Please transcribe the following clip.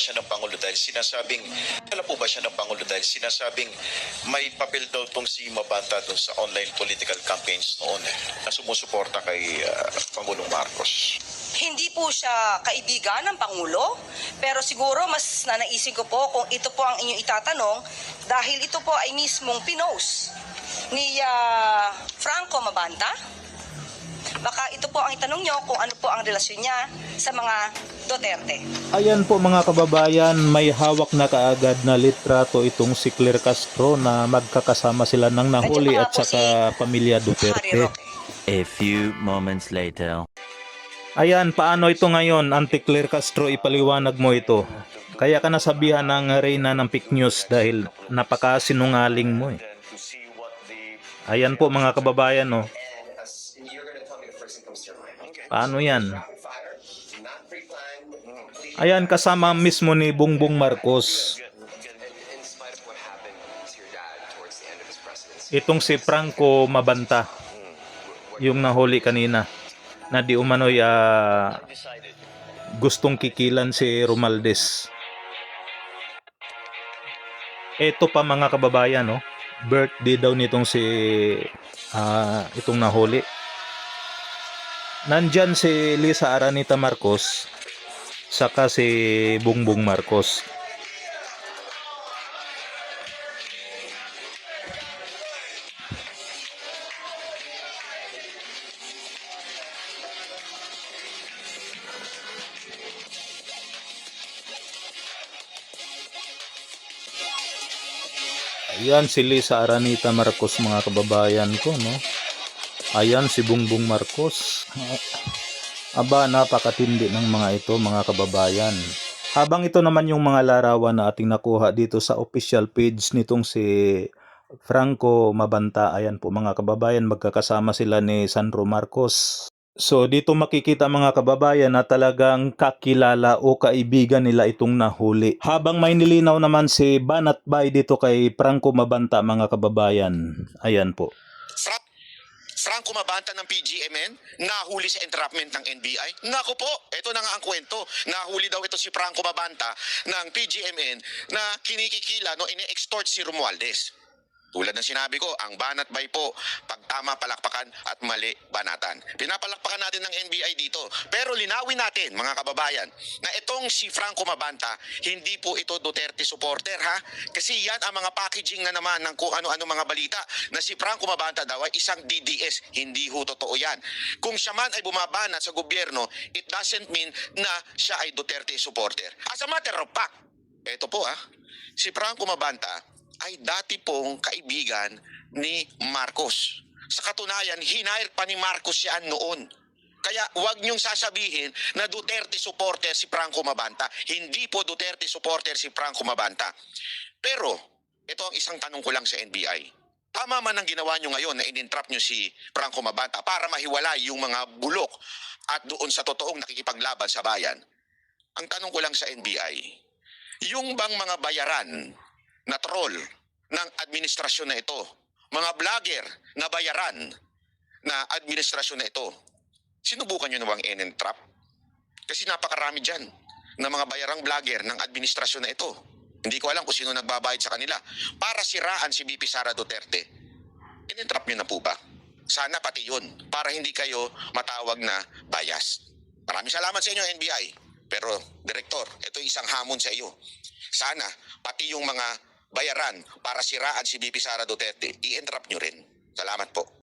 siya ng Pangulo dahil sinasabing, alam po ba siya ng Pangulo dahil sinasabing may papel daw tong si Mabanta doon sa online political campaigns noon na sumusuporta kay Pangulong Marcos? Hindi po siya kaibigan ng Pangulo, pero siguro mas nanaisin ko po kung ito po ang inyong itatanong dahil ito po ay mismong pinost ni Franco Mabanta. Baka ito po ang itanong nyo kung ano po ang relasyon niya sa mga Duterte. Ayan po mga kababayan, may hawak na kaagad na litrato itong si Claire Castro na magkakasama sila ng nahuli at saka pamilya Duterte. A few moments later. Ayan, paano ito ngayon? Auntie Claire Castro, ipaliwanag mo ito. Kaya ka nasabihan ng reyna ng fake news dahil napakasinungaling mo eh. Ayan po mga kababayan, no. Paano yan? Ayan, kasama mismo ni Bongbong Marcos. Itong si Franco Mabanta, yung nahuli kanina, na di umano'y gustong kikilan si Romualdez. Ito pa mga kababayan, no? Birthday daw nitong si itong nahuli. Nandyan si Lisa Aranita Marcos saka si Bongbong Marcos. Ayan si Lisa Aranita Marcos mga kababayan ko, no? Ayan si Bongbong Marcos. Aba, napakatindi ng mga ito mga kababayan. Habang ito naman yung mga larawan na ating nakuha dito sa official page nitong si Franco Mabanta. Ayan po mga kababayan, magkakasama sila ni Sandro Marcos. So dito makikita mga kababayan na talagang kakilala o kaibigan nila itong nahuli. Habang may nilinaw naman si Banat Bay dito kay Franco Mabanta mga kababayan. Ayan po. Franco Mabanta ng PGMN, nahuli sa entrapment ng NBI. Naku po, ito na nga ang kwento. Nahuli daw ito si Franco Mabanta ng PGMN na kinikikila no ini-extort si Romualdez. Tulad ng sinabi ko, ang banat bay po, pag tama palakpakan at mali banatan. Pinapalakpakan natin ng NBI dito. Pero linawin natin mga kababayan na itong si Franco Mabanta, hindi po ito Duterte supporter ha. Kasi yan ang mga packaging na naman ng kung ano-ano mga balita na si Franco Mabanta daw ay isang DDS. Hindi ho totoo yan. Kung siya man ay bumabanat sa gobyerno, it doesn't mean na siya ay Duterte supporter. As a matter of fact, ito po si Franco Mabanta ay dati pong kaibigan ni Marcos. Sa katunayan, hinire pa ni Marcos yan noon. Kaya huwag niyong sasabihin na Duterte supporter si Franco Mabanta. Hindi po Duterte supporter si Franco Mabanta. Pero, ito ang isang tanong ko lang sa NBI. Tama man ang ginawa niyo ngayon na in-entrap niyo si Franco Mabanta para mahiwalay yung mga bulok at doon sa totoong nakikipaglaban sa bayan. Ang tanong ko lang sa NBI, yung bang mga bayaran na troll ng administrasyon na ito, mga vlogger na bayaran na administrasyon na ito, sinubukan nyo na bang in-entrap? Kasi napakarami dyan na mga bayarang vlogger ng administrasyon na ito. Hindi ko alam kung sino nagbabayad sa kanila para siraan si VP Sara Duterte. In-entrap nyo na po ba? Sana pati yun para hindi kayo matawag na bias. Maraming salamat sa inyo NBI. Pero, Direktor, ito isang hamon sa iyo. Sana, pati yung mga bayaran para siraan si VP Sara Duterte, i-entrap nyo rin. Salamat po.